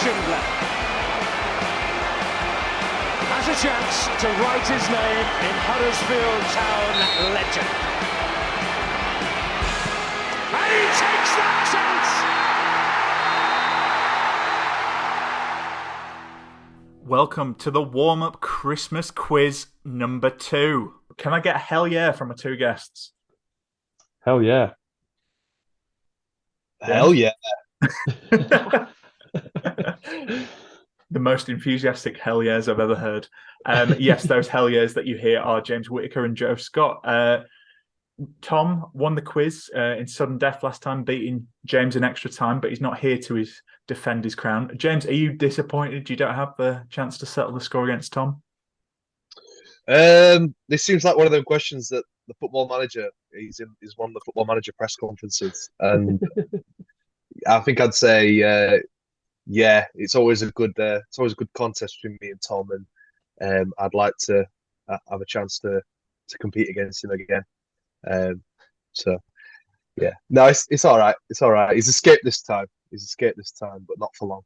Schindler has a chance to write his name in Huddersfield Town legend. And he takes that chance! Welcome to the warm-up Christmas quiz number 2. Can I get a hell yeah from my 2 guests? Hell yeah. Hell yeah. The most enthusiastic hell yeahs I've ever heard. Yes, those hell yeahs that you hear are James Whittaker and Joe Scott. Tom won the quiz in sudden death last time, beating James in extra time, but he's not here to defend his crown. James, are you disappointed you don't have the chance to settle the score against Tom? This seems like one of them questions that the football manager is one of the football manager press conferences, and I think I'd say yeah, it's always a good contest between me and Tom, and I'd like to have a chance to compete against him again. So yeah, no, it's all right. It's all right. He's escaped this time, but not for long.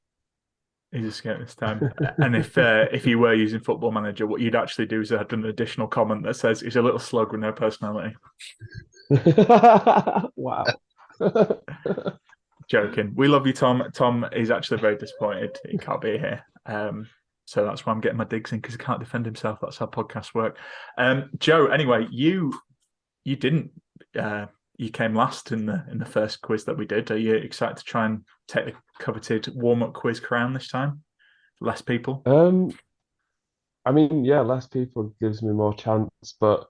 He's escaped this time. And if you were using Football Manager, what you'd actually do is add an additional comment that says he's a little slug with no personality. Wow. Joking. We love you, Tom. Tom is actually very disappointed he can't be here. So that's why I'm getting my digs in, because he can't defend himself. That's how podcasts work. Joe, anyway, you didn't. You came last in the first quiz that we did. Are you excited to try and take the coveted warm-up quiz crown this time? Less people? I mean, yeah, less people gives me more chance, but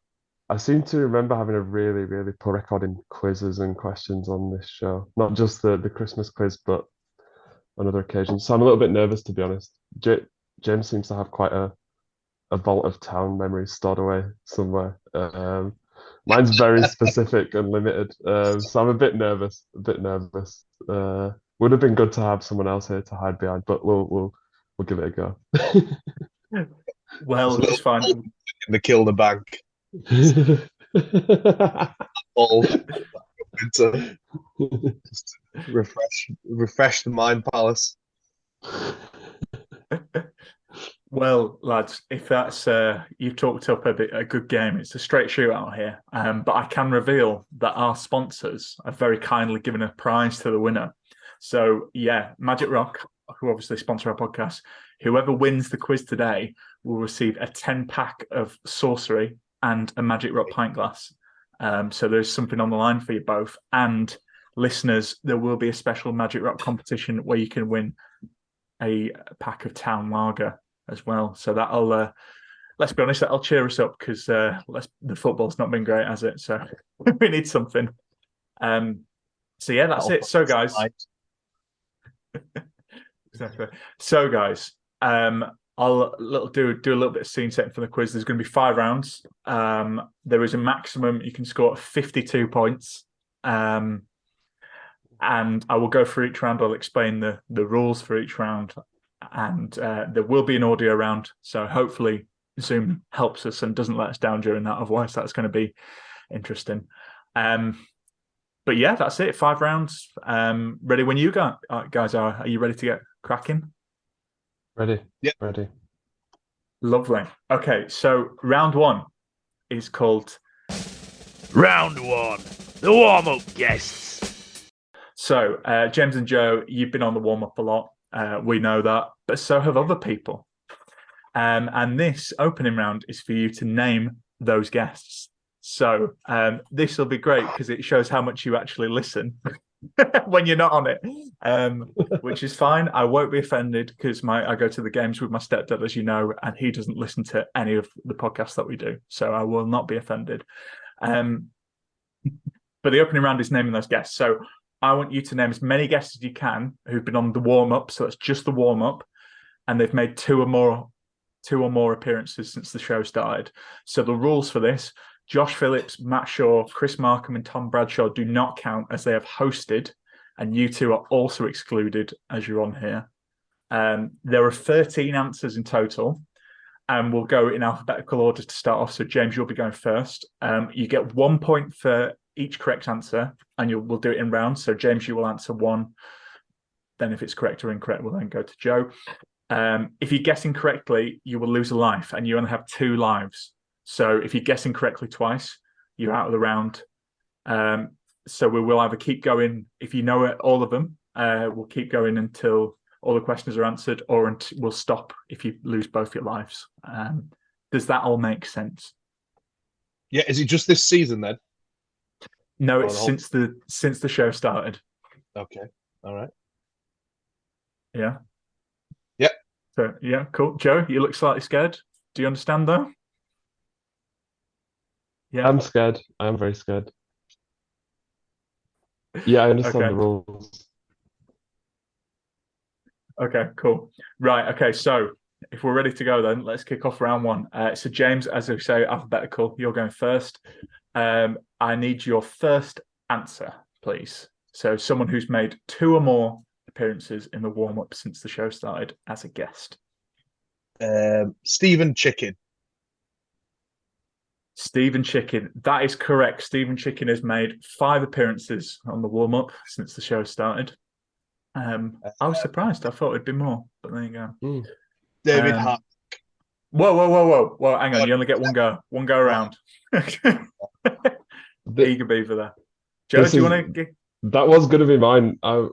I seem to remember having a really, really poor record in quizzes and questions on this show. Not just the Christmas quiz, but on other occasions. So I'm a little bit nervous, to be honest. James seems to have quite a vault of town memories stored away somewhere. Mine's very specific and limited, so I'm a bit nervous. Would have been good to have someone else here to hide behind, but we'll give it a go. Well, it's fine. The kill the bank. All to just refresh the mind palace. Well, lads, if that's you've talked up a good game, it's a straight shootout here. But I can reveal that our sponsors have very kindly given a prize to the winner. So yeah, Magic Rock, who obviously sponsor our podcast, whoever wins the quiz today will receive a 10-pack of sorcery and a Magic Rock pint glass. So there's something on the line for you both. And listeners, there will be a special Magic Rock competition where you can win a pack of Town Lager as well. So that'll, let's be honest, that'll cheer us up, because the football's not been great, has it? So we need something. So yeah, that's it. So guys, exactly. So guys, I'll do a little bit of scene setting for the quiz. There's going to be 5 rounds. There is a maximum you can score 52 points. And I will go through each round. I'll explain the rules for each round. And there will be an audio round. So hopefully Zoom helps us and doesn't let us down during that. Otherwise, that's going to be interesting. But yeah, that's it. 5 rounds. Ready when you guys are. Are you ready to get cracking? Ready? Yep. Ready. Lovely. Okay, so round 1 is called Round 1, the warm-up guests. So, James and Joe, you've been on the warm-up a lot. We know that, but so have other people. And this opening round is for you to name those guests. So this will be great because it shows how much you actually listen when you're not on it, which is fine. I won't be offended because I go to the games with my stepdad, as you know, and he doesn't listen to any of the podcasts that we do. So I will not be offended. But the opening round is naming those guests. So I want you to name as many guests as you can who've been on the warm-up. So it's just the warm-up, and they've made two or more appearances since the show started. So the rules for this: Josh Phillips, Matt Shaw, Chris Markham, and Tom Bradshaw do not count as they have hosted, and you two are also excluded as you're on here. There are 13 answers in total, and we'll go in alphabetical order to start off. So James, you'll be going first. You get 1 point for each correct answer, and we'll do it in rounds. So James, you will answer 1, Then if it's correct or incorrect, we'll then go to Joe. If you guess incorrectly, you will lose a life, and you only have 2 lives. So if you guess incorrectly twice, you're out of the round. So we will either keep going. If you know all of them, we'll keep going until all the questions are answered, or we'll stop if you lose both your lives. Does that all make sense? Yeah, is it just this season then? No, it's since the show started. Okay, all right. Yeah. Yep. So yeah, cool. Joe, you look slightly scared. Do you understand though? Yeah. I'm scared. I'm very scared. Yeah, I understand Okay. the rules. Okay, cool. Right. Okay, so if we're ready to go, then let's kick off round 1. So James, as I say, alphabetical. You're going first. I need your first answer, please. So someone who's made 2 or more appearances in the warm-up since the show started as a guest. Stephen Chicken. Stephen Chicken. That is correct. Stephen Chicken has made 5 appearances on the warm-up since the show started. I was surprised. I thought it'd be more, but there you go. David Hart. Whoa. Hang on. You only get one go. One go around. Eager beaver there. Joe, do you want to get... That was going to be mine. I'm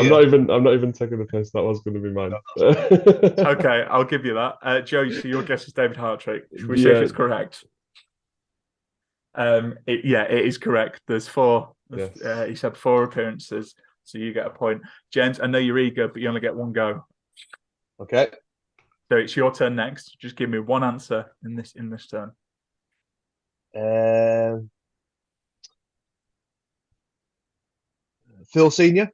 not even taking the piss. That was going to be mine. Okay, I'll give you that. Joe, so your guess is David Hartrick. Should we see if it's correct? It is correct. There's 4. Yes. He's had 4 appearances, so you get a point. James, I know you're eager, but you only get one go. Okay. So it's your turn next. Just give me one answer in this turn. Phil Senior.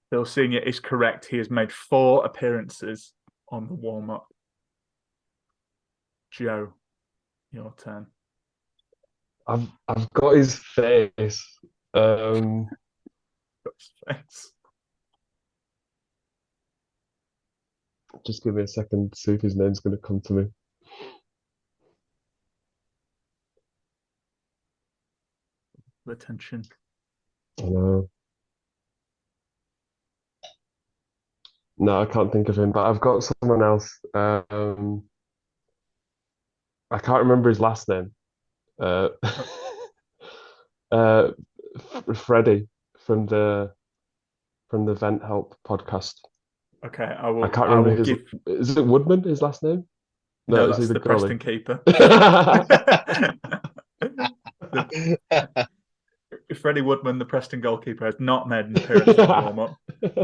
Phil Senior is correct. He has made 4 appearances on the warm-up. Joe, your turn. I've got his face. Just give me a second to see if his name's going to come to me. Attention. I know. No, I can't think of him, but I've got someone else. I can't remember his last name. Freddie from the Vent Help podcast. Okay, I can't remember his. Is it Woodman? His last name? No, that's the Preston keeper. Freddie Woodman, the Preston goalkeeper, has not made an appearance in the warm-up.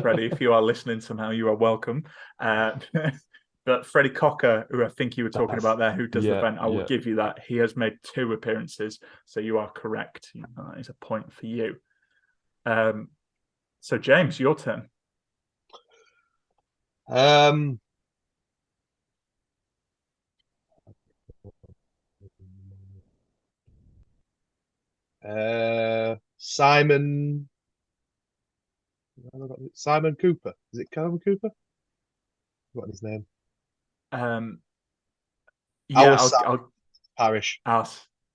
Freddie, if you are listening somehow, you are welcome. But Freddie Cocker, who I think you were talking about there, who does the Vent, I will give you that. He has made 2 appearances, so you are correct. That is a point for you. So James, your turn. Simon Cooper. Is it Simon Cooper? What is his name? I'll Parish.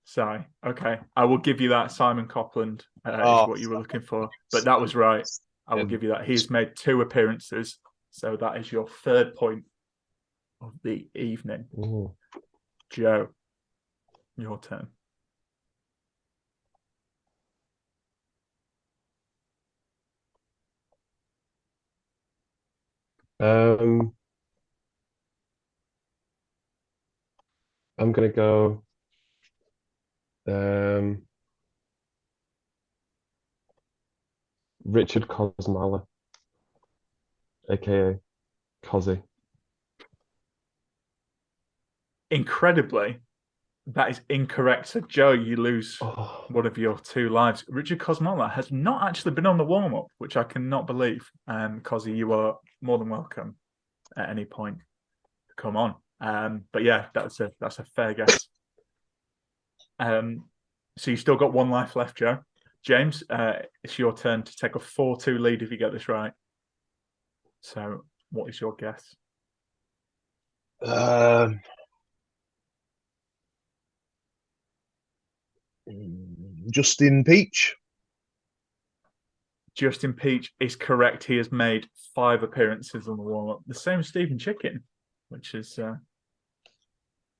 Sorry. Okay. I will give you that. Simon Copland is what you were looking for. But that was right. I will give you that. He's made 2 appearances. So that is your 3rd point of the evening. Ooh. Joe, your turn. I'm gonna go. Richard Kosmala, aka Cozzy. Incredibly, that is incorrect. So, Joe, you lose one of your 2 lives. Richard Kosmala has not actually been on the warm-up, which I cannot believe. Cozzy, you are more than welcome at any point to come on. But yeah, that's a fair guess. So you still got 1 life left, Joe. James, it's your turn to take a 4-2 lead if you get this right. So, what is your guess? Justin Peach. Justin Peach is correct. He has made 5 appearances on the warm-up. The same as Stephen Chicken, which is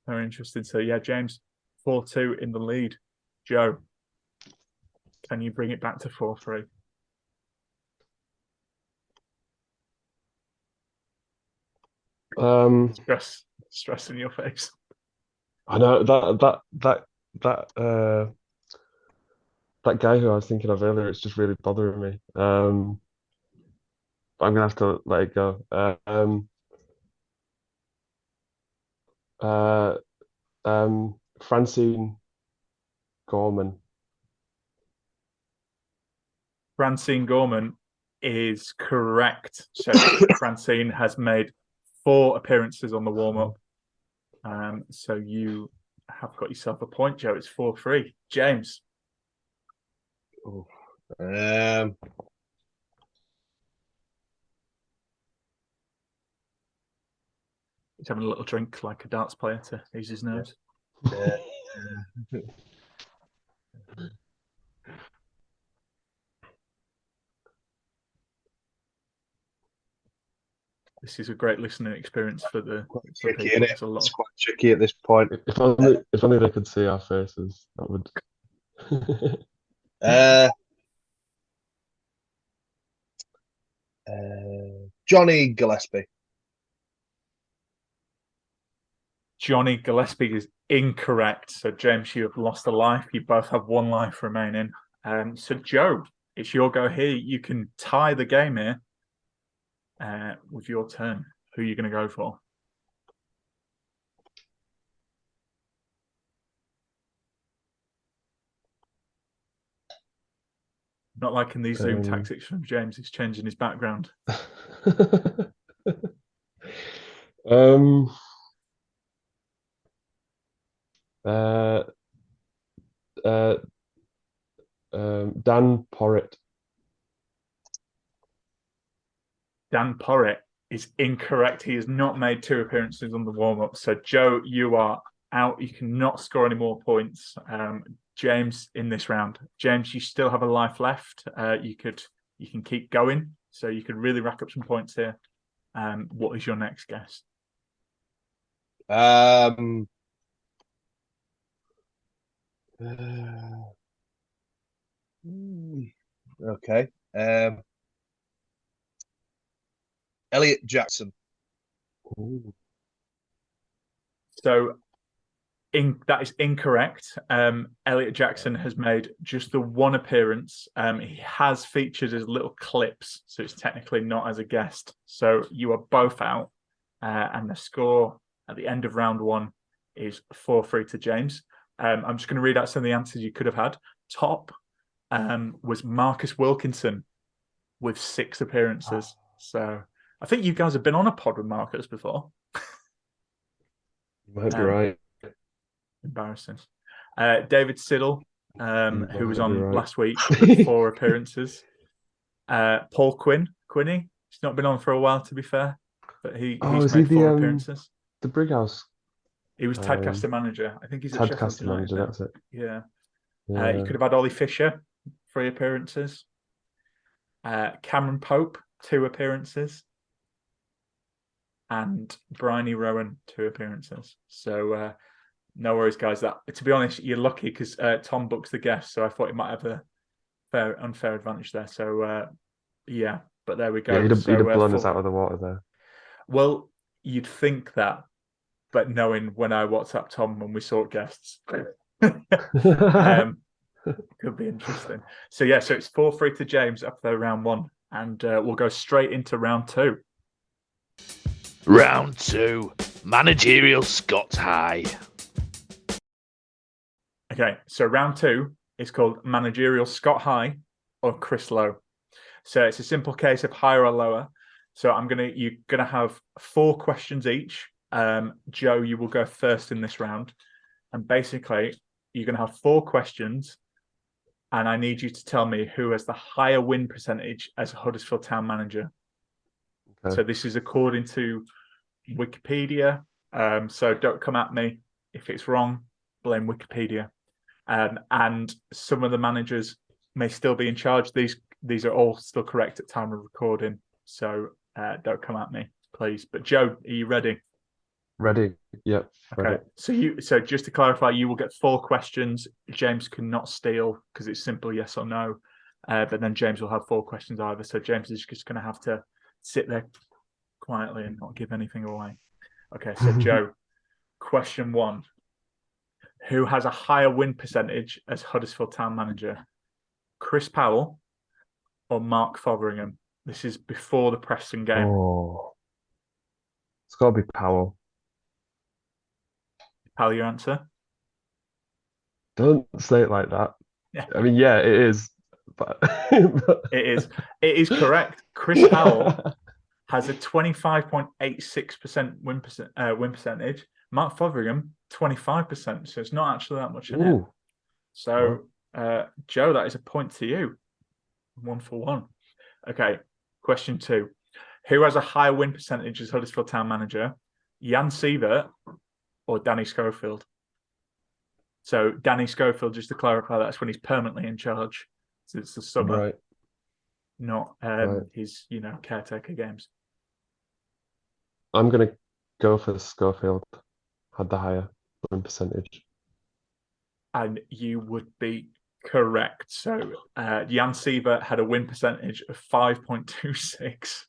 very interesting. So, yeah, James, 4-2 in the lead. Joe, can you bring it back to 4-3? Stress in your face. I know that guy who I was thinking of earlier, it's just really bothering me. I'm gonna have to let it go. Francine Gorman. Francine Gorman is correct. So Francine has made 4 appearances on the warm-up. So you have got yourself a point, Joe. It's 4-3. James. He's having a little drink like a darts player to ease his nose. Yeah. This is a great listening experience for the tricky, people. It's quite tricky at this point. If only they could see our faces, that would. Johnny Gillespie. Johnny Gillespie is incorrect. So, James, you have lost a life. You both have 1 life remaining. So, Joe, it's your go here. You can tie the game here with your turn. Who are you going to go for? Not liking these Zoom tactics from James. He's changing his background. Dan Porritt. Dan Porritt is incorrect. He has not made 2 appearances on the warm-up. So, Joe, you are out. You cannot score any more points. James, in this round. James, you still have a life left. You can keep going. So you could really rack up some points here. What is your next guess? Okay. Elliot Jackson. Ooh. So that is incorrect. Elliot Jackson has made just the 1 appearance. He has featured as little clips, so it's technically not as a guest. So you are both out, and the score at the end of round 1 is 4-3 to James. I'm just going to read out some of the answers you could have had. Top was Marcus Wilkinson with 6 appearances. So I think you guys have been on a pod with Marcus before. You might be right. Embarrassing. David Siddle, who was on last week with 4 appearances. Paul Quinny. He's not been on for a while, to be fair, but he's made 4 appearances. The Brighouse? He was Tadcaster manager. I think he's at Tadcaster manager. That's it. Yeah. You could have had Ollie Fisher, 3 appearances. Cameron Pope, 2 appearances. And Bryony Rowan, 2 appearances. So no worries, guys. That, to be honest, you're lucky because Tom books the guest, so I thought he might have a unfair advantage there. So yeah, but there we go. Yeah, he'd have blown us out of the water there. Well, you'd think that, but knowing when I WhatsApp Tom when we sought guests, could be interesting. So yeah, so it's 4-3 to James after round 1, and we'll go straight into round 2. Round 2, managerial Scott High. Okay, so round 2 is called managerial Scott High or Chris Lowe. So it's a simple case of higher or lower. So you're gonna have 4 questions each. Joe, you will go first in this round, and basically you're gonna have 4 questions, and I need you to tell me who has the higher win percentage as a Huddersfield Town manager. Okay. So this is according to Wikipedia. So don't come at me if it's wrong. Blame Wikipedia. And some of the managers may still be in charge. these are all still correct at time of recording, so don't come at me, please. But Joe, are you ready? Ready? Yep. Okay. Ready. So just to clarify, you will get 4 questions. James cannot steal because it's simple yes or no. But then James will have 4 questions either. So James is just going to have to sit there quietly and not give anything away. Okay. So Joe, question 1: who has a higher win percentage as Huddersfield Town manager, Chris Powell or Mark Fotheringham? This is before the Preston game. Oh, it's got to be Powell. Powell, your answer? Don't say it like that. Yeah. I mean, yeah, it is, but It is correct. Chris Powell has a 25.86% win percentage. Mark Fotheringham, 25%. So it's not actually that much in it. Ooh. So, Joe, that is a point to you. 1 for 1. Okay. Question 2: who has a higher win percentage as Huddersfield Town manager, Jan Sievert or Danny Schofield? So Danny Schofield, just to clarify, that's when he's permanently in charge. So it's the summer, Right. not Right. his, caretaker games. I'm gonna go for Schofield. Had the higher win percentage. And you would be correct. So Jan Sievert had a win percentage of 5.26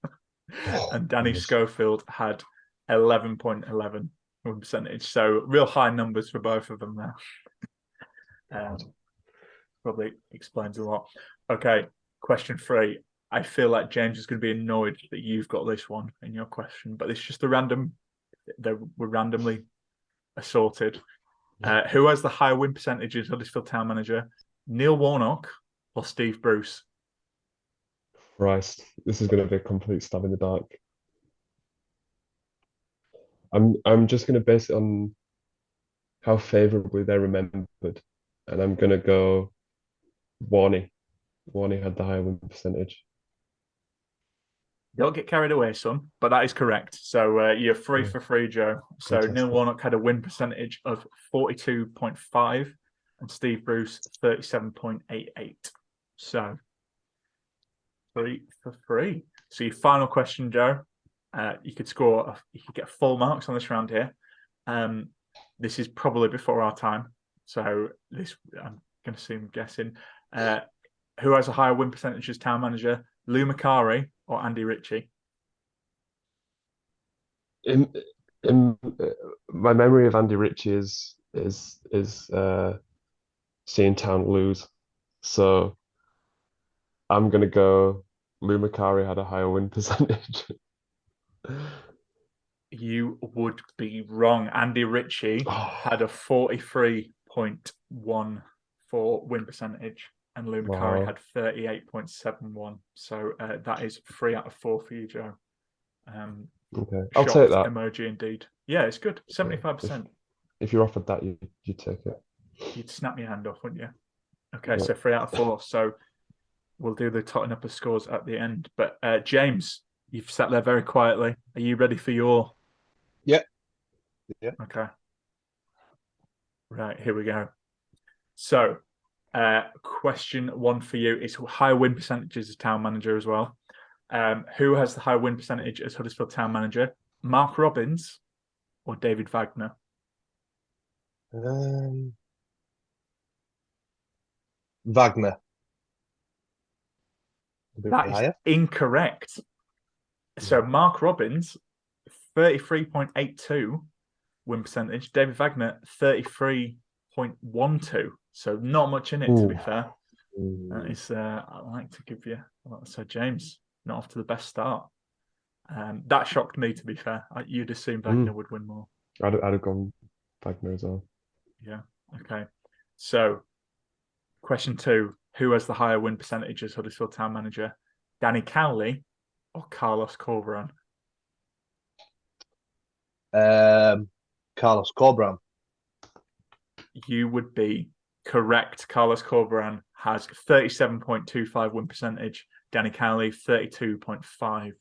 and Danny goodness. Schofield had 11.11 win percentage. So real high numbers for both of them there. Probably explains a lot. Okay, question 3. I feel like James is going to be annoyed that you've got this one in your question, but it's just they were randomly assorted. Who has the higher win percentage as Huddersfield Town manager, Neil Warnock or Steve Bruce? Christ, this is going to be a complete stab in the dark. I'm just going to base it on how favourably they're remembered, and I'm going to go Warney. Warney had the higher win percentage. Don't get carried away, son, but that is correct. So you're 3 for 3, Joe. So Fantastic. Neil Warnock had a win percentage of 42.5 and Steve Bruce 37.88. So 3 for 3. So your final question, Joe. You could get full marks on this round here. This is probably before our time. So this, I'm going to assume, guessing. Who has a higher win percentage as town manager, Lou Macari or Andy Ritchie? In my memory of Andy Ritchie is seeing Town lose, so I'm gonna go Lou Macari had a higher win percentage. You would be wrong. Andy Ritchie had a 43.14 win percentage and Lou Macari had 38.71. So that is 3 out of 4 for you, Joe. Okay, I'll take that. Emoji indeed. Yeah, it's good. 75%. If you're offered that, you take it. You'd snap your hand off, wouldn't you? Okay, so 3 out of 4. So we'll do the totting up of scores at the end. But James, you've sat there very quietly. Are you ready for your? Yeah. Okay. Right, here we go. So, question 1 for you is higher win percentages as town manager as well. Who has the higher win percentage as Huddersfield Town manager? Mark Robbins or David Wagner? Wagner. That is incorrect. So Mark Robbins, 33.82 win percentage. David Wagner, 33.12. So not much in it, to be fair. That is, I like to give you. So James, not off to the best start. That shocked me, to be fair. You'd assume Wagner would win more. I'd have gone Wagner as well. Yeah. Okay. So, question 2: who has the higher win percentage as Huddersfield Town manager, Danny Cowley or Carlos Corberán? Carlos Corberán. You would be correct. Carlos Corberán has 37.25 win percentage. Danny Cowley 32.5.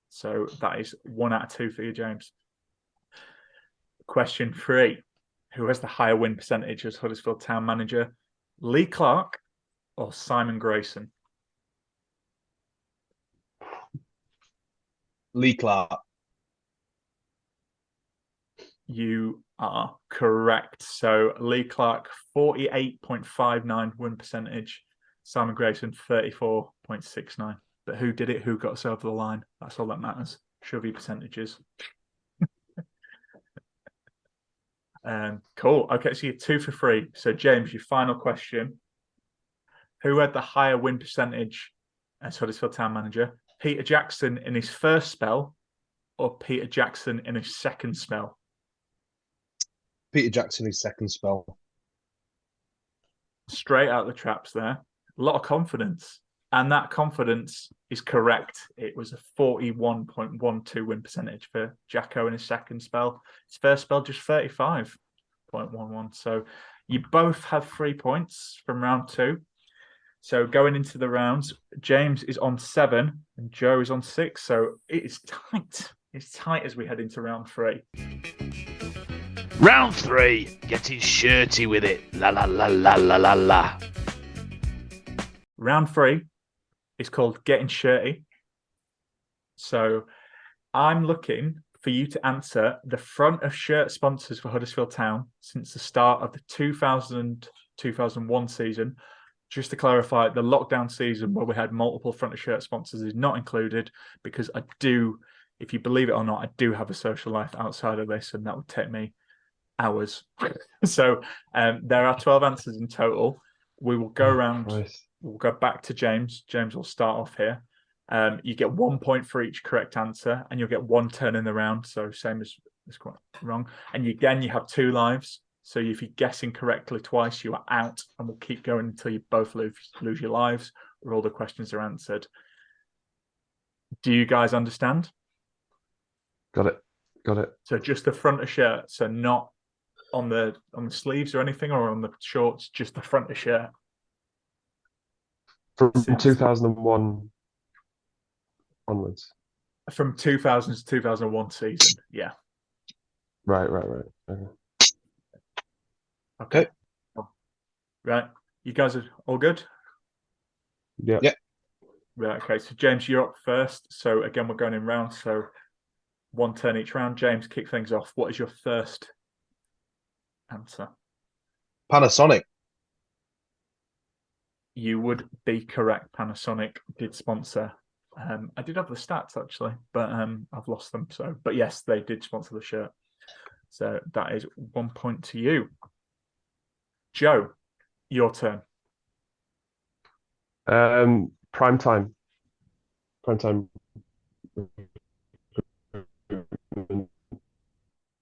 So that is 1 out of 2 for you, James. Question 3: who has the higher win percentage as Huddersfield Town manager, Lee Clark or Simon Grayson? Lee Clark. You are correct. So Lee Clark, 48.59 win percentage. Simon Grayson, 34.69. But who did it? Who got us over the line? That's all that matters. Shove your percentages. Cool. Okay, so you're 2 for 3. So James, your final question. Who had the higher win percentage as Huddersfield Town manager? Peter Jackson in his first spell or Peter Jackson in his second spell? Peter Jackson, his second spell. Straight out the traps there. A lot of confidence. And that confidence is correct. It was a 41.12 win percentage for Jacko in his second spell. His first spell, just 35.11. So you both have 3 points from round 2. So going into the rounds, James is on 7 and Joe is on 6. So it is tight. It's tight as we head into round 3. Round 3, getting shirty with it. La la la la la la la. Round 3 is called Getting Shirty. So I'm looking for you to answer the front of shirt sponsors for Huddersfield Town since the start of the 2000-2001 season. Just to clarify, the lockdown season where we had multiple front of shirt sponsors is not included because I do, if you believe it or not, I do have a social life outside of this, and that would take me hours. So there are 12 answers in total. We will go around. Christ. We'll go back to James. James will start off here. You get 1 point for each correct answer, and you'll get 1 turn in the round. So same as it's quite wrong. And you have 2 lives. So if you guess incorrectly twice, you are out, and we'll keep going until you both lose your lives or all the questions are answered. Do you guys understand? Got it. So just the front of shirt, so not on the sleeves or anything, or on the shorts, just the front of shirt. From 2001 onwards. From 2000 to 2001 season, yeah. Right. Okay. Right. You guys are all good? Yeah. Right, okay. So James, you're up first. So again, we're going in rounds. So 1 turn each round. James, kick things off. What is your first answer? Panasonic. You would be correct. Panasonic did sponsor. I did have the stats actually, but I've lost them. So, but yes, they did sponsor the shirt. So that is 1 point to you. Joe, your turn. Prime time.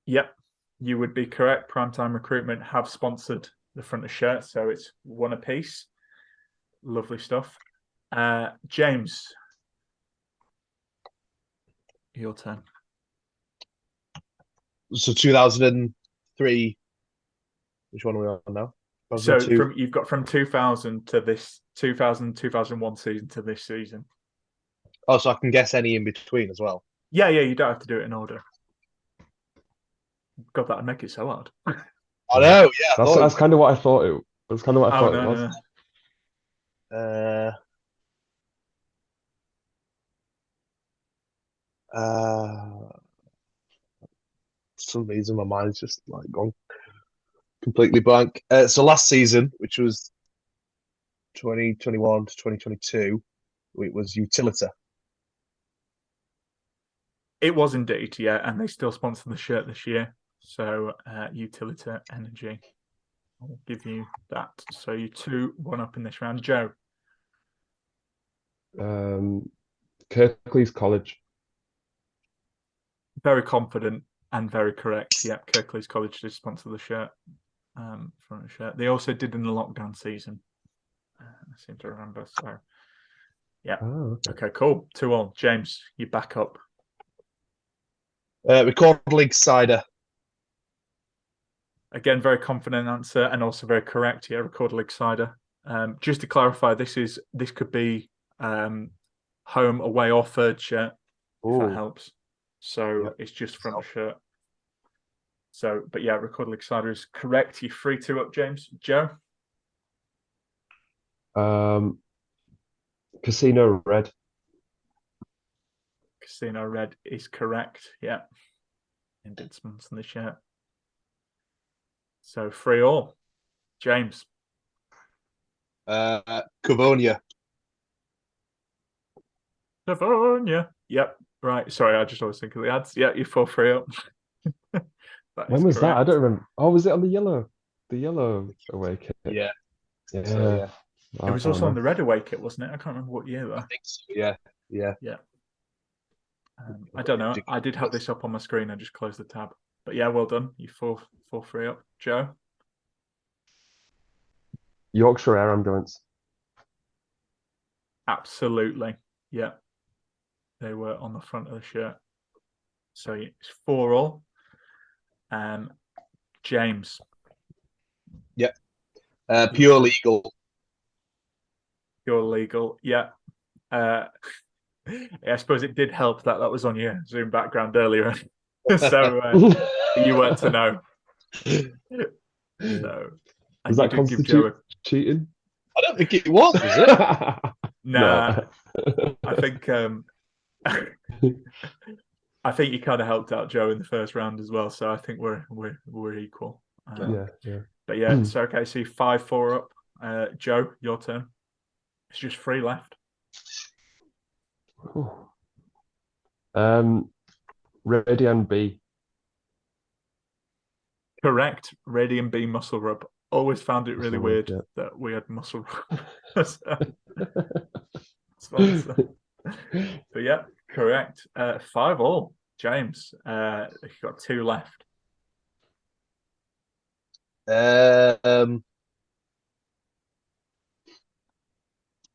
Yep, you would be correct. Primetime Recruitment have sponsored the front of shirt, so it's 1 apiece. Lovely stuff. James, your turn. So 2003. Which one are we on now? So 2002. you've got from 2000 to this 2000-2001 season to this season. Oh, so I can guess any in between as well. Yeah, you don't have to do it in order. God, that'd make it so hard. I know, yeah. That's kind of what I thought it. That's kind of what I thought it was. No. For some reason my mind's just like gone completely blank. So last season, which was 2021 to 2022, it was Utilita. It was indeed, yeah, and they still sponsor the shirt this year. So Utilita Energy. I'll give you that. So you 2-1 up in this round. Joe. Kirklees College. Very confident and very correct. Yeah, Kirklees College did sponsor the shirt. Front of shirt. They also did in the lockdown season. I seem to remember. So yeah. Oh, okay, cool. 2-2. James, you back up. Record League Cider. Again, very confident answer and also very correct. Yeah, Record League Cider. Just to clarify, this could be home, away, or third shirt, if that helps. So it's just front of shirt. So, but yeah, Record League Cider is correct. You're 3-2 up, James. Joe? Casino Red. Casino red is correct. Yeah. And did sponsor the shirt. So 3-3. James. Cavonia. California. Yep. Right. Sorry, I just always think of the ads. Yeah, you're 4-3 up. That When is was that? I correct. don't remember. Oh, was it on the yellow away kit? Yeah. Yeah. So, yeah. It was also on the red away kit, wasn't it? I can't remember what year though. I think so. Yeah. Yeah. Yeah. I don't know. I did have this up on my screen. I just closed the tab. But yeah, well done. You 4-3 up. Joe? Yorkshire Air Ambulance. Absolutely. Yeah. They were on the front of the shirt. So it's 4-4. James. Yep. Pure legal. You're legal. Yeah. I suppose it did help that was on your Zoom background earlier. So you weren't to know. So, Does that constitute cheating? I don't think it was it? Nah. I think I think you kind of helped out Joe in the first round as well. So I think we're equal. Yeah. But yeah, so okay, so 5-4 up. Joe, your turn. It's just 3 left. Radian B. Correct. Radian B muscle rub. Always found it really weird yeah. that we had muscle rub. Sponsor. But yeah, correct. 5-5. James, you've got 2 left.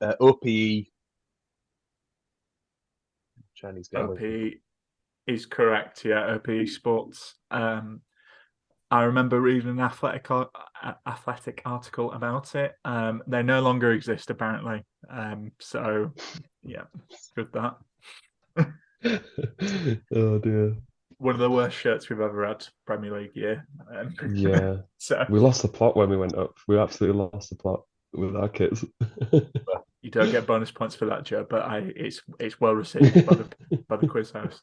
OPE. Chinese guy. OPE is correct. Yeah, OPE Sports. I remember reading an athletic article about it. They no longer exist, apparently. So, yeah, good that. Oh dear. One of the worst shirts we've ever had, Premier League year. Yeah. So We lost the plot when we went up. We absolutely lost the plot with our kits. you don't get bonus points for that, Joe, but it's well received by the quiz host.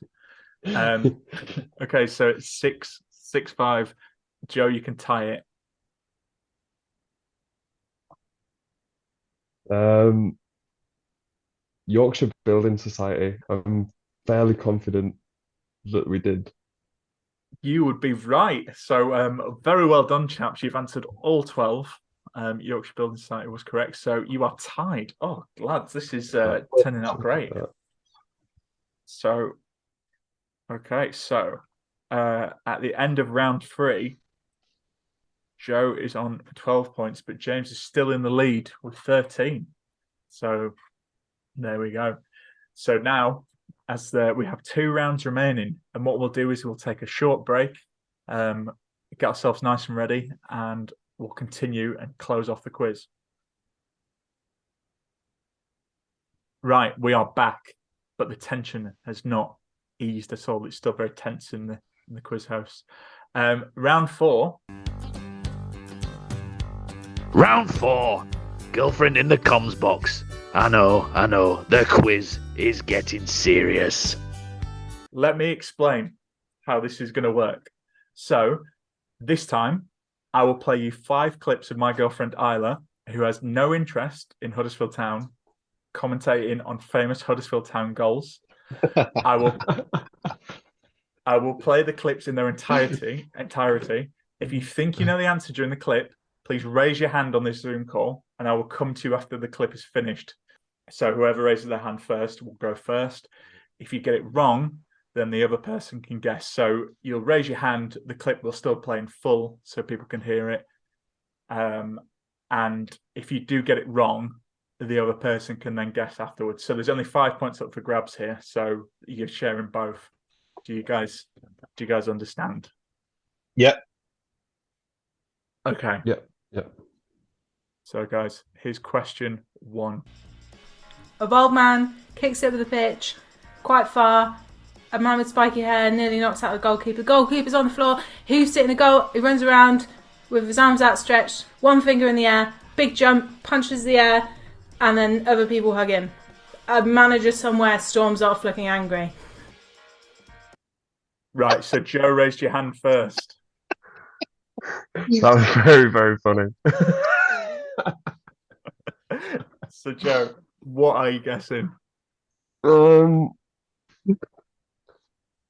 Okay, so it's 6-5. Joe, you can tie it. Yorkshire Building Society. I'm fairly confident that we did. You would be right. So very well done, chaps. You've answered all 12. Yorkshire Building Society was correct. So you are tied. Oh, lads, this is turning out great. So, okay. So at the end of round 3, Joe is on 12 points, but James is still in the lead with 13. So there we go. So now, as we have 2 rounds remaining, and what we'll do is we'll take a short break, get ourselves nice and ready, and we'll continue and close off the quiz. Right, we are back, but the tension has not eased at all. It's still very tense in the quiz house. Round 4. Round 4. Girlfriend in the comms box. I know. The quiz is getting serious. Let me explain how this is going to work. So, this time, I will play you 5 clips of my girlfriend Isla, who has no interest in Huddersfield Town, commentating on famous Huddersfield Town goals. I will play the clips in their entirety. If you think you know the answer during the clip, please raise your hand on this Zoom call, and I will come to you after the clip is finished. So whoever raises their hand first will go first. If you get it wrong, then the other person can guess. So you'll raise your hand, the clip will still play in full so people can hear it. And if you do get it wrong, the other person can then guess afterwards. So there's only 5 points up for grabs here, so you're sharing both. Do you guys understand? Yep. Okay. Yep. So guys, here's question 1. A bald man kicks it over the pitch quite far. A man with spiky hair nearly knocks out the goalkeeper. The goalkeeper's on the floor. Who's sitting in the goal? He runs around with his arms outstretched, one finger in the air, big jump, punches the air, and then other people hug him. A manager somewhere storms off looking angry. Right, so Joe raised your hand first. That was very, very funny. So Joe, what are you guessing? Um,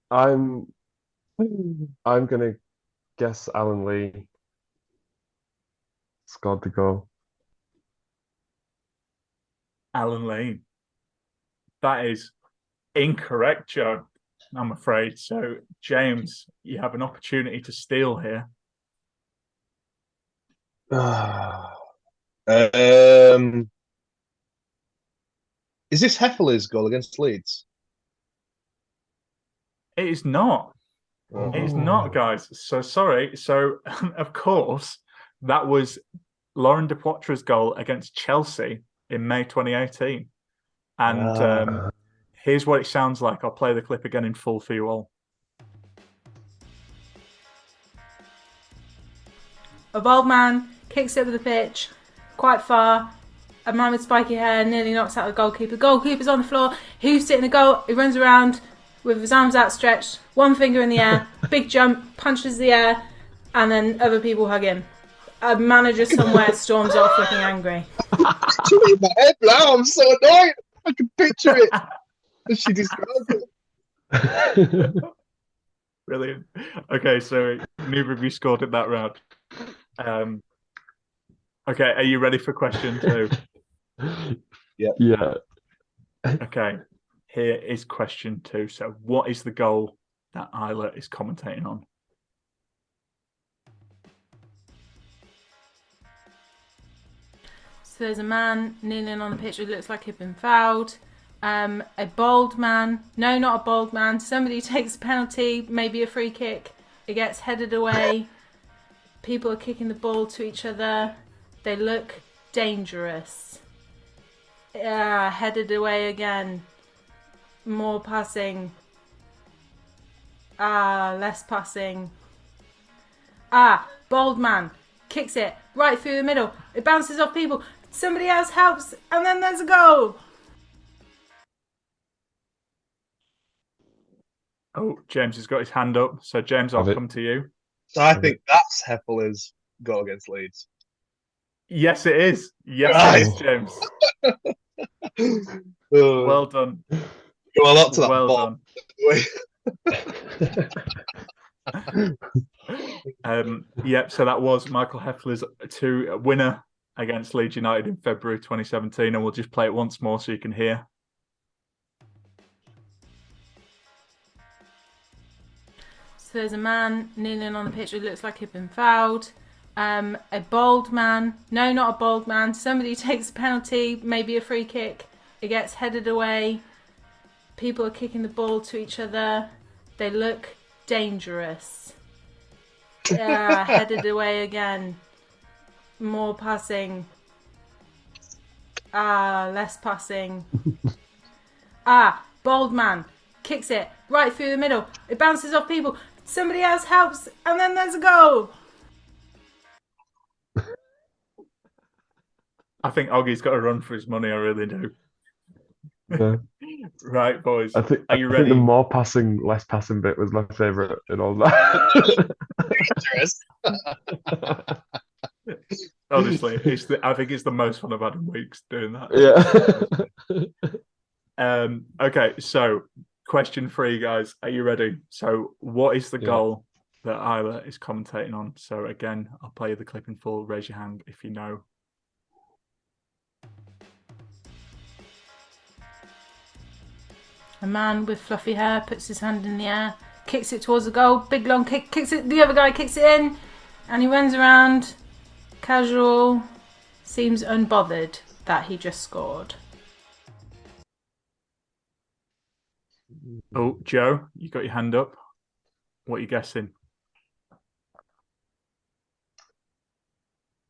I'm gonna guess Alan Lee scored the goal. Alan Lee. That is incorrect, Joe. I'm afraid. So, James, you have an opportunity to steal here. Is this Heffer's goal against Leeds? It is not. It is not, guys. So sorry. So, of course, that was Lauren de Poitras' goal against Chelsea in May 2018. And here's what it sounds like. I'll play the clip again in full for you all. A bald man kicks it over the pitch quite far. A man with spiky hair nearly knocks out the goalkeeper. Goalkeeper's on the floor. Who's sitting in the goal? He runs around with his arms outstretched, one finger in the air, big jump, punches the air, and then other people hug him. A manager somewhere storms off looking angry. Picture it in my head now. I'm so annoyed. I can picture it. As she described it. Brilliant. Okay, so neither of you scored in that round. Okay, are you ready for question 2? Yeah. Okay, here is question 2. So, what is the goal that Isla is commentating on? So there's a man kneeling on the pitch who looks like he'd been fouled. A bald man. No, not a bald man. Somebody takes a penalty, maybe a free kick. It gets headed away. People are kicking the ball to each other. They look dangerous. Headed away again. More passing. Less passing. Bald man. Kicks it right through the middle. It bounces off people. Somebody else helps. And then there's a goal. Oh, James has got his hand up. So, James, I'll come to you. So I think that's Heffer's goal against Leeds. Yes, it is. Yes, it is, James. Well done. Go a lot to that well ball. Done. Yep, so that was Michael Heffler's winner against Leeds United in February 2017, and we'll just play it once more so you can hear. So there's a man kneeling on the pitch who looks like he'd been fouled. A bald man. No, not a bald man. Somebody takes a penalty, maybe a free kick. It gets headed away. People are kicking the ball to each other. They look dangerous. Headed away again. More passing. Less passing. Bald man. Kicks it right through the middle. It bounces off people. Somebody else helps. And then there's a goal. I think Oggie's got to run for his money. I really do. Yeah. Right, boys. I think you ready? the more passing, less passing bit was my favourite in all that. Honestly, I think it's the most fun I've had in weeks doing that. Yeah. Okay, so question 3, guys. Are you ready? So, what is the goal that Isla is commentating on? So, again, I'll play you the clip in full. Raise your hand if you know. A man with fluffy hair puts his hand in the air, kicks it towards the goal. Big long kick, kicks it. The other guy kicks it in, and he runs around, casual, seems unbothered that he just scored. Oh, Joe, you got your hand up. What are you guessing?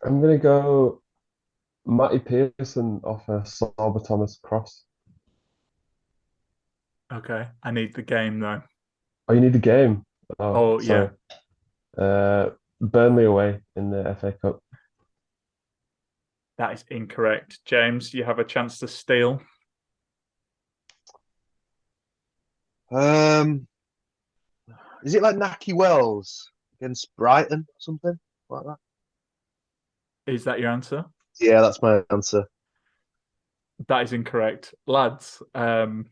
I'm going to go Matty Pearson off a Sorba Thomas cross. Okay, I need the game though. Oh, you need the game? Oh sorry. Yeah. Burnley away in the FA Cup. That is incorrect. James, you have a chance to steal. Is it like Naki Wells against Brighton or something like that? Is that your answer? Yeah, that's my answer. That is incorrect. Lads, it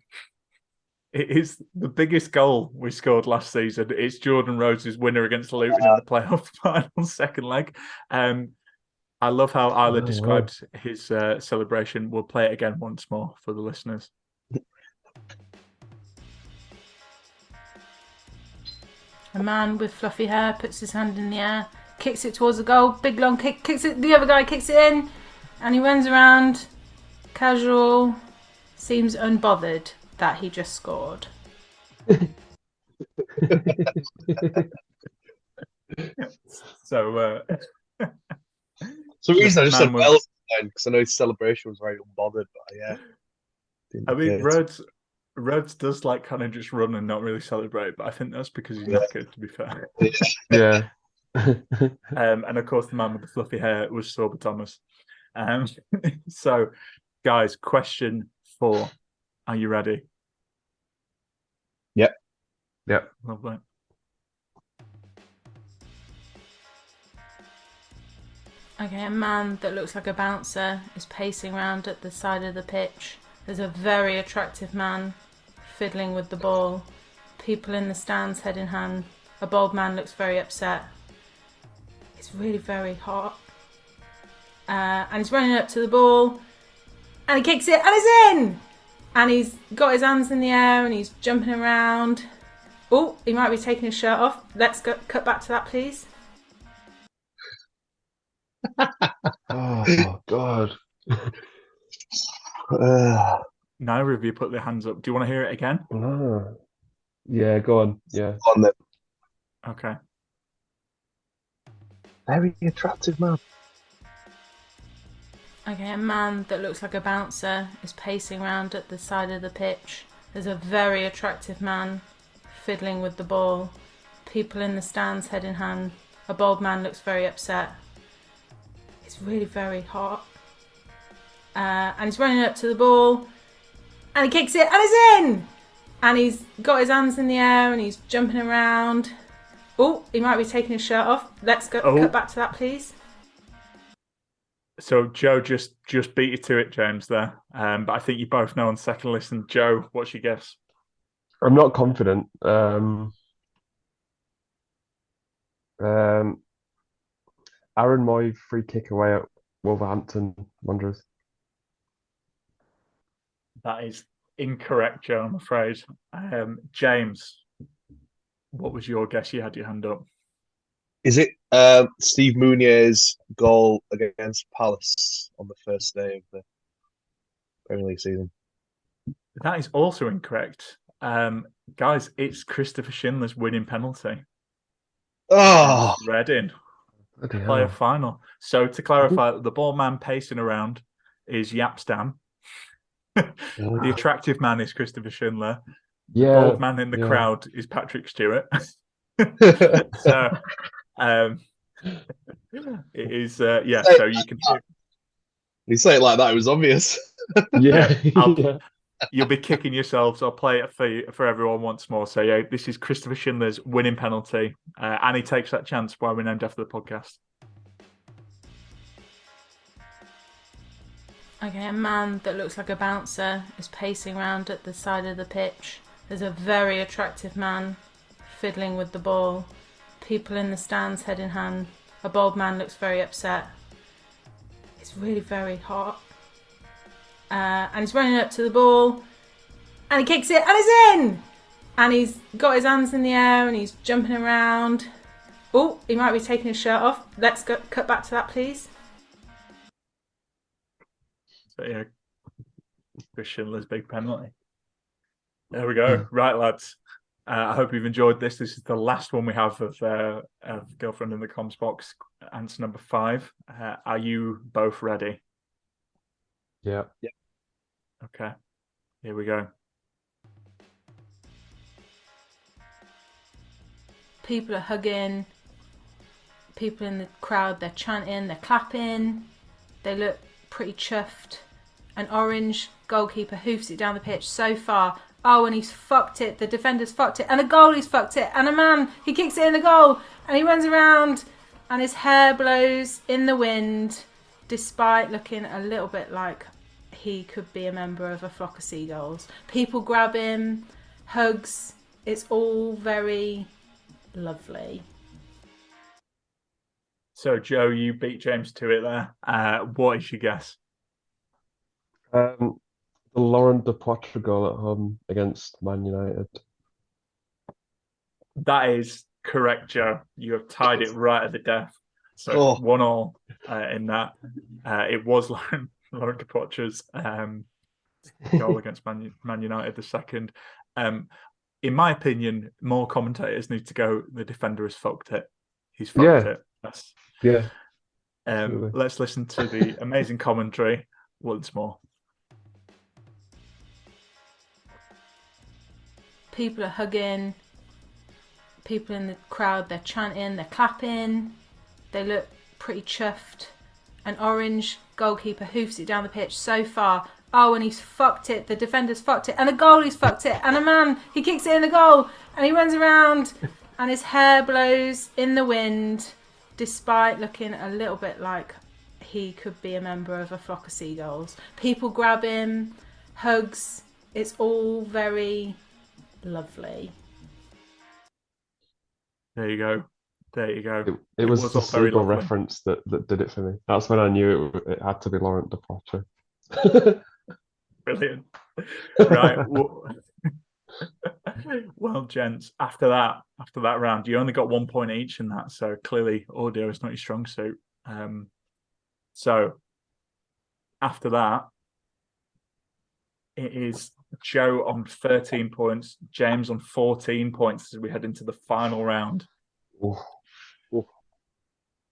is the biggest goal we scored last season. It's Jordan Rhodes' winner against Luton in the playoff final second leg. I love how Isla described his celebration. We'll play it again once more for the listeners. A man with fluffy hair puts his hand in the air, kicks it towards the goal, big long kick, kicks it, the other guy kicks it in, and he runs around, casual, seems unbothered that he just scored. So, So reason I just said man was- Wells because I know his celebration was very unbothered, but yeah. I mean, Rhodes does like kind of just run and not really celebrate, but I think that's because he's knackered, to be fair. Yeah. And of course, the man with the fluffy hair was Sorba Thomas. So, guys, question 4. Are you ready? Yep. Yep. Lovely. Okay, a man that looks like a bouncer is pacing around at the side of the pitch. There's a very attractive man fiddling with the ball. People in the stands, head in hand. A bald man looks very upset. It's really very hot. And he's running up to the ball. And he kicks it and it's in! And he's got his hands in the air and he's jumping around. Oh, he might be taking his shirt off. Let's cut back to that, please. Oh, God. Neither of you put their hands up. Do you want to hear it again? No. Yeah, go on. Yeah. On then. Okay. Very attractive man. Okay, a man that looks like a bouncer is pacing around at the side of the pitch. There's a very attractive man fiddling with the ball. People in the stands, head in hand. A bald man looks very upset. It's really very hot. And he's running up to the ball. And he kicks it and it's in! And he's got his hands in the air and he's jumping around. Oh, he might be taking his shirt off. Let's cut back to that, please. So Joe just beat you to it, James, there. But I think you both know on second listen. Joe, what's your guess? I'm not confident. Aaron Moy free kick away at Wolverhampton Wanderers. That is incorrect, Joe, I'm afraid. James, what was your guess? You had your hand up. Is it Steve Mounier's goal against Palace on the first day of the Premier League season? That is also incorrect. Guys, it's Christopher Schindler's winning penalty. Oh, Reading. Bloody hell. Player final. So to clarify, the ball man pacing around is Yapstam. The attractive man is Christopher Schindler. The Yeah. bald man in the yeah. crowd is Patrick Stewart. So it is so you can you say it like that, it was obvious. Yeah. Yeah. You'll be kicking yourselves. I'll play it for everyone once more. So yeah, this is Christopher Schindler's winning penalty, and he takes that chance while we're named after the podcast. Okay, a man that looks like a bouncer is pacing around at the side of the pitch. There's a very attractive man fiddling with the ball. People in the stands, head in hand. A bald man looks very upset. It's really very hot. And he's running up to the ball. And he kicks it and it's in! And he's got his hands in the air and he's jumping around. Oh, he might be taking his shirt off. Let's cut back to that, please. So yeah, Chris Schindler's big penalty. There we go. Right, lads. I hope you've enjoyed this. This is the last one we have of Girlfriend in the Comms Box. Answer number 5. Are you both ready? Yeah. Okay. Here we go. People are hugging. People in the crowd, they're chanting, they're clapping. They look pretty chuffed. An orange goalkeeper hoofs it down the pitch so far, Oh, and he's fucked it. The defender's fucked it. And the goalie's fucked it. And a man, he kicks it in the goal. And he runs around and his hair blows in the wind, despite looking a little bit like he could be a member of a flock of seagulls. People grab him, hugs. It's all very lovely. So, Joe, you beat James to it there. What is your guess? The Laurent Depoitre goal at home against Man United. That is correct, Joe. You have tied it right at the death. So 1-1 in that. It was Laurent Depoitre's goal against Man United, the second. In my opinion, more commentators need to go, the defender has fucked it. He's fucked it. That's, yeah. Let's listen to the amazing commentary once more. People are hugging. People in the crowd, they're chanting, they're clapping. They look pretty chuffed. An orange goalkeeper hoofs it down the pitch so far. Oh, and he's fucked it. The defender's fucked it. And the goalie's fucked it. And a man, he kicks it in the goal. And he runs around and his hair blows in the wind, despite looking a little bit like he could be a member of a flock of seagulls. People grab him, hugs. It's all very lovely. There you go. There you go. It was the seagull reference that did it for me. That's when I knew it had to be Laurent Depoitre. Brilliant. Right. Well, gents, after that round, you only got 1 point each in that, so clearly audio is not your strong suit. So after that, it is Joe on 13 points, James on 14 points as we head into the final round.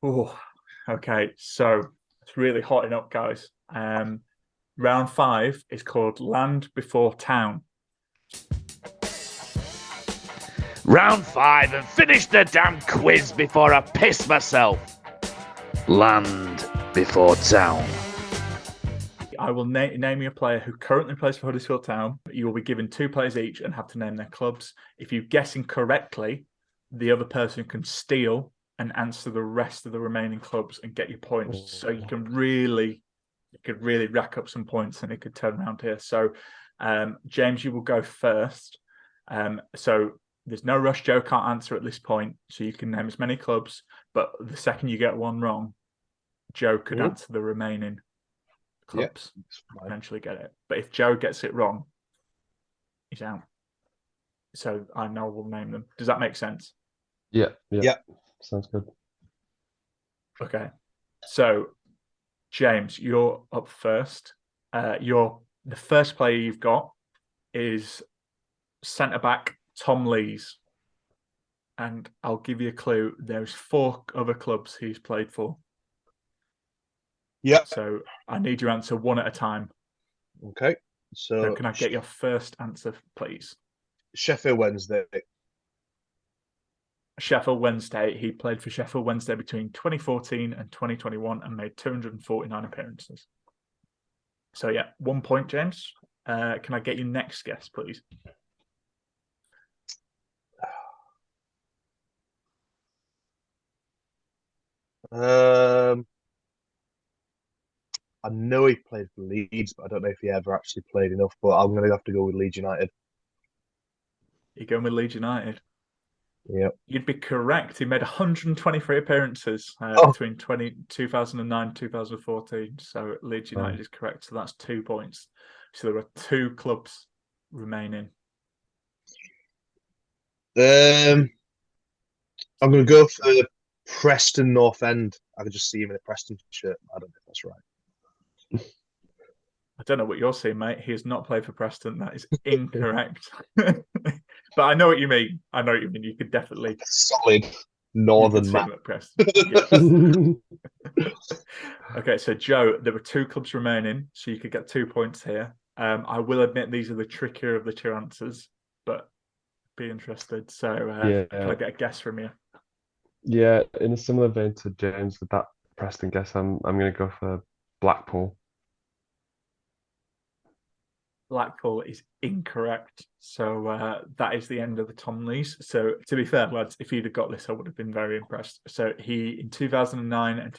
Oh, okay. So it's really hotting up, guys. Round 5 is called Land Before Town. Round 5 and finish the damn quiz before I piss myself. Land Before Town. I will name you a player who currently plays for Huddersfield Town. You will be given 2 players each and have to name their clubs. If you guess incorrectly, the other person can steal and answer the rest of the remaining clubs and get your points. So you could really rack up some points and it could turn around here. So, James, you will go first. So there's no rush. Joe can't answer at this point, so you can name as many clubs. But the second you get one wrong, Joe could answer the remaining clubs, eventually get it. But if Joe gets it wrong, he's out. So I know we'll name them. Does that make sense? Yeah. Sounds good. Okay. So, James, you're up first. The first player you've got is centre-back Tom Lees. And I'll give you a clue. There's 4 other clubs he's played for. Yeah. So I need your answer one at a time. Okay. So can I get your first answer, please? Sheffield Wednesday. Sheffield Wednesday. He played for Sheffield Wednesday between 2014 and 2021 and made 249 appearances. So, 1 point, James. Can I get your next guess, please? I know he played for Leeds, but I don't know if he ever actually played enough. But I'm going to have to go with Leeds United. You're going with Leeds United? Yep. You'd be correct. He made 123 appearances between 2009 and 2014. So Leeds United is correct. So that's 2 points. So there are 2 clubs remaining. I'm going to go for Preston North End. I could just see him in a Preston shirt. I don't know if that's right. I don't know what you're saying, mate. He has not played for Preston. That is incorrect. But I know what you mean. You could definitely solid northern man at Preston. Okay, so Joe, there were 2 clubs remaining, so you could get 2 points here. I will admit these are the trickier of the 2 answers, but be interested. So can I get a guess from you? Yeah, in a similar vein to James with that Preston guess, I'm going to go for Blackpool. Blackpool is incorrect. So that is the end of the Tomleys. So to be fair, lads, if you'd have got this, I would have been very impressed. So he, in 2009 and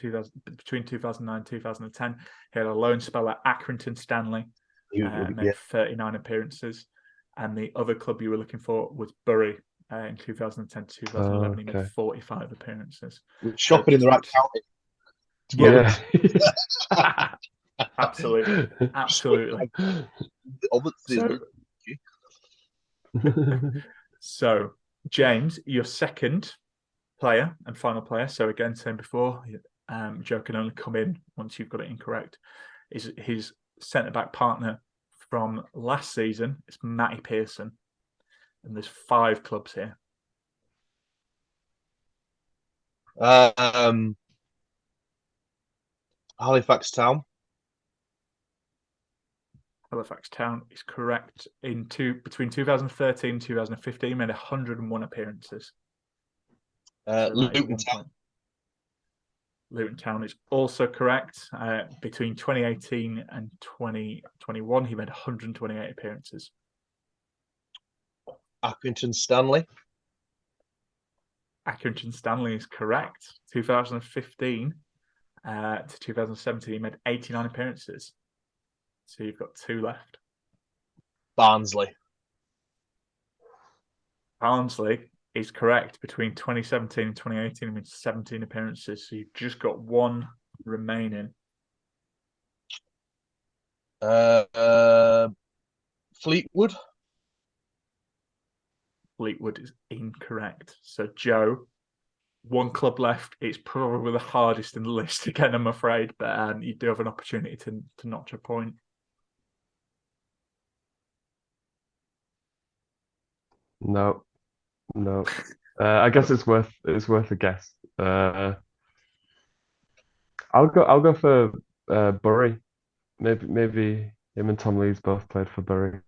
between 2009 and 2010, he had a loan spell at Accrington Stanley, made 39 appearances. And the other club you were looking for was Bury. In 2010 to 2011, he made 45 appearances. Shopping in the right county. Yeah. Absolutely. So, James, your second player and final player. So again, same before, Joe can only come in once you've got it incorrect. Is his centre-back partner from last season. It's Matty Pearson. And there's 5 clubs here. Halifax Town. Halifax Town is correct. Between 2013 and 2015, he made 101 appearances. Luton Town. Luton Town is also correct. Between 2018 and 2021, he made 128 appearances. Accrington Stanley. Accrington Stanley is correct. 2015 to 2017, he made 89 appearances. So you've got 2 left. Barnsley. Barnsley is correct. Between 2017 and 2018, he made 17 appearances. So you've just got 1 remaining. Fleetwood. Fleetwood is incorrect. So, Joe, 1 club left. It's probably the hardest in the list again, I'm afraid, but you do have an opportunity to notch a point. No. I guess it's worth a guess. I'll go for Bury. Maybe him and Tom Lees both played for Bury.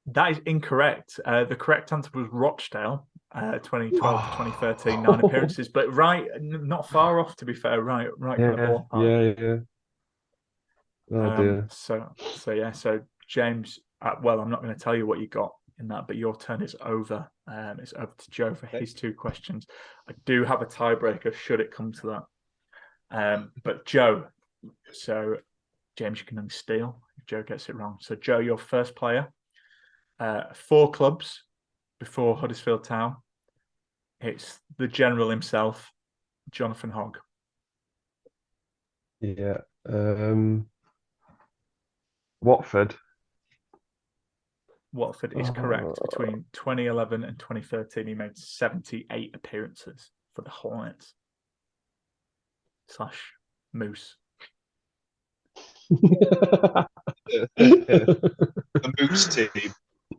That is incorrect. The correct answer was Rochdale, 2012 to 2013, 9 appearances. But not far off, to be fair. Right Yeah, from the ballpark. yeah. Oh dear. So James, well, I'm not going to tell you what you got in that, but your turn is over. It's over to Joe for his 2 questions. I do have a tiebreaker should it come to that. But Joe, so James, you can only steal if Joe gets it wrong. So Joe, your first player. 4 clubs before Huddersfield Town. It's the general himself, Jonathan Hogg. Yeah. Watford. Watford is correct. Between 2011 and 2013, he made 78 appearances for the Hornets / Moose. The Moose team.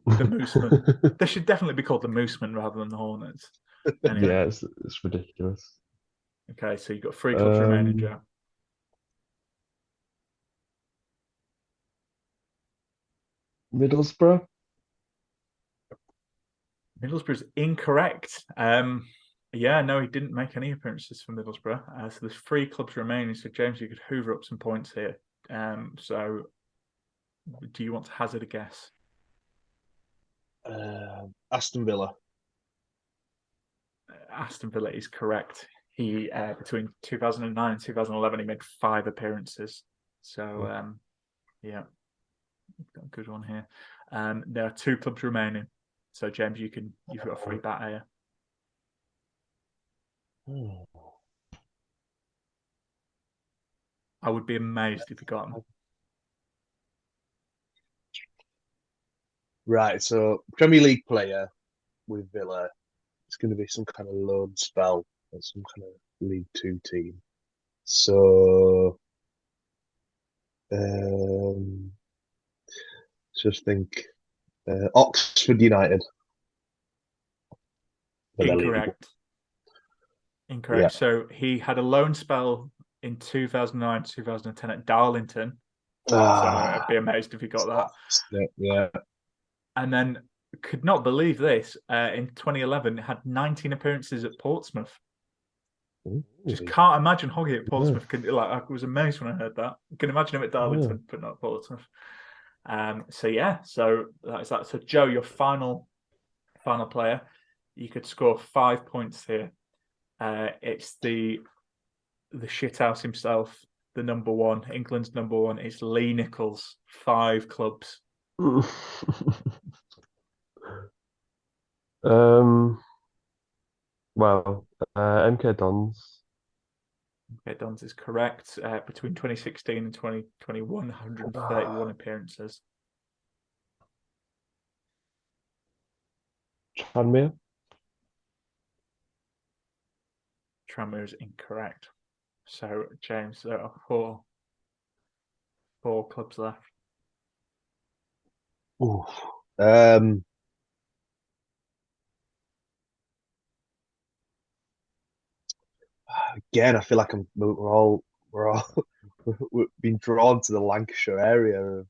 The Moosemen. They should definitely be called the Moosemen rather than the Hornets. Anyway. Yeah, it's ridiculous. Okay, so you've got 3 clubs remaining, Joe. Middlesbrough. Middlesbrough's incorrect. Yeah, no, he didn't make any appearances for Middlesbrough. So there's 3 clubs remaining. So James, you could hoover up some points here. So do you want to hazard a guess? Aston Villa. Aston Villa is correct. He between 2009 and 2011, he made 5 appearances. So yeah, we've got a good one here. There are 2 clubs remaining. So James, you've got a free bat here. I would be amazed if you got him. Right, so Premier League player with Villa. It's going to be some kind of loan spell at some kind of League 2 team. So, just think Oxford United. Incorrect. Yeah. So he had a loan spell in 2009 to 2010 at Darlington. So I'd be amazed if he got that. Yeah. And then could not believe this. In 2011, had 19 appearances at Portsmouth. Just can't imagine Hoggy at Portsmouth. I was amazed when I heard that. I can imagine him at Darlington, but not at Portsmouth. So that's that. So Joe, your final player, you could score 5 points here. It's the shithouse himself, the number one, England's number one. It's Lee Nichols, 5 clubs. MK Dons. MK Dons is correct. Between 2016 and 2021, 131 appearances. Tranmere. Tranmere is incorrect. So, James, there are four clubs left. Again, I feel like we're all we've been drawn to the Lancashire area of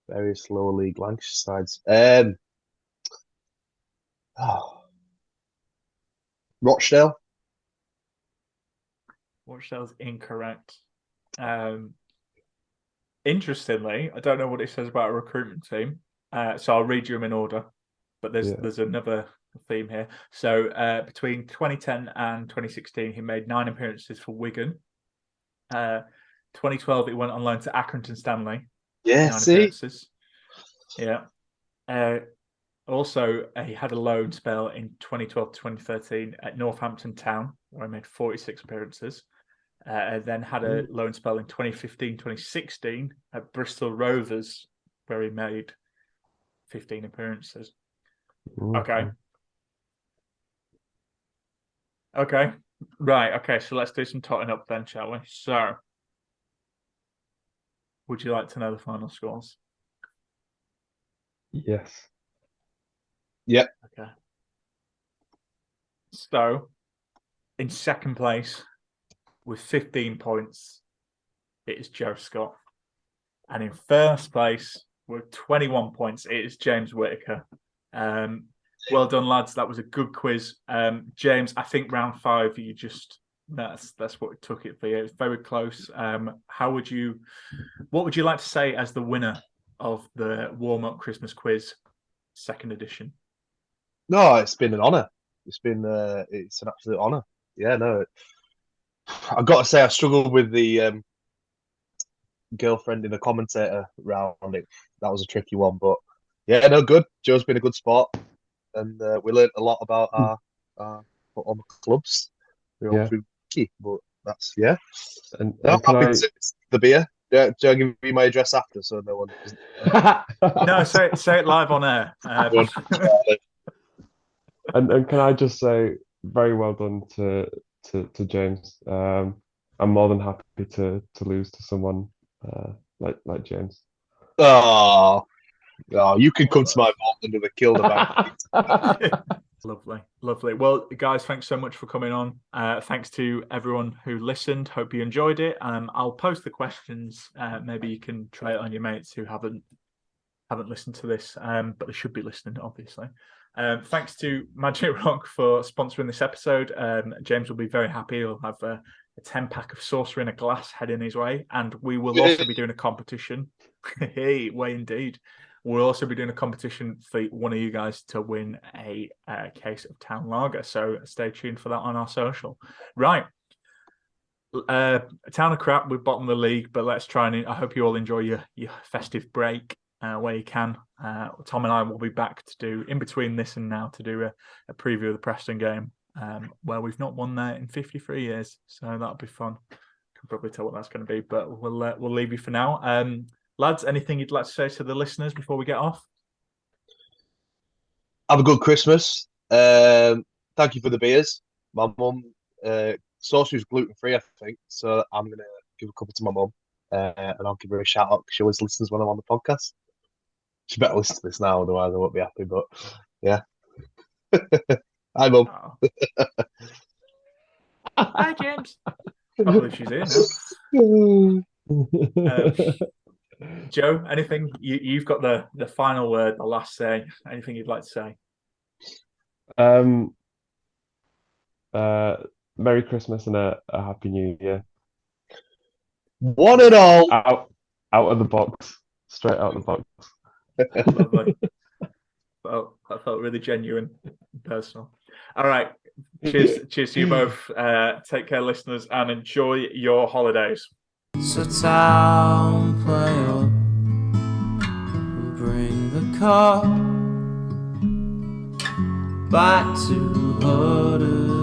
various lower league Lancashire sides. Rochdale. Rochdale's incorrect. Interestingly, I don't know what it says about a recruitment team, so I'll read you them in order. But there's another theme here. So between 2010 and 2016, he made 9 appearances for Wigan. 2012, he went on loan to Accrington Stanley. Yeah, 9 appearances. Yeah. Also, he had a loan spell in 2012 to 2013 at Northampton Town, where he made 46 appearances. Then had a loan spell in 2015-2016 at Bristol Rovers, where he made 15 appearances. Okay. Right. Okay. So let's do some totting up then, shall we? So, would you like to know the final scores? Yes. Yep. Okay. So, in second place with 15 points, it is Joe Scott. And in first place with 21 points, it is James Whittaker. Well done, lads. That was a good quiz. James, I think round 5, you just that's what took it for you. It's very close. What would you like to say as the winner of the warm-up Christmas quiz, 2nd edition? No, it's been an honour. It's an absolute honour. Yeah, no. I've got to say, I struggled with the girlfriend in the commentator round. That was a tricky one, but yeah, no, good. Joe's been a good sport, and we learned a lot about our on the clubs. We're all through key, but that's And no, happy to the beer. Do I give you my address after, so no one? No, say it live on air. And can I just say, very well done to James. I'm more than happy to lose to someone like James. Oh, you can come to my vault under the kill the Lovely. Well, guys, thanks so much for coming on. Thanks to everyone who listened. Hope you enjoyed it. I'll post the questions. Maybe you can try it on your mates who haven't listened to this, but they should be listening, obviously. Thanks to Magic Rock for sponsoring this episode. James will be very happy. He'll have a 10-pack of saucer in a glass heading his way, and we will also be doing a competition. Hey, way indeed. We'll also be doing a competition for one of you guys to win a case of Town Lager. So stay tuned for that on our social. Right. Town of Crap, we're bottom of the league, but let's try and I hope you all enjoy your festive break where you can. Tom and I will be back to do, in between this and now, to do a preview of the Preston game, where we've not won there in 53 years. So that'll be fun. Can probably tell what that's going to be, but we'll leave you for now. Lads, anything you'd like to say to the listeners before we get off? Have a good Christmas. Thank you for the beers. My mum, sauce is gluten-free, I think, so I'm going to give a couple to my mum, and I'll give her a shout-out because she always listens when I'm on the podcast. She better listen to this now, otherwise I won't be happy, but yeah. Hi, Mum. Hi, James. I believe she's in now. Joe, anything? You've got the final word, the last say. Anything you'd like to say? Merry Christmas and a Happy New Year. One and all. Out of the box. Straight out of the box. Lovely. Well, that felt really genuine and personal. All right. Cheers to you both. Take care, listeners, and enjoy your holidays. So town play up, bring the car back to Huddersfield.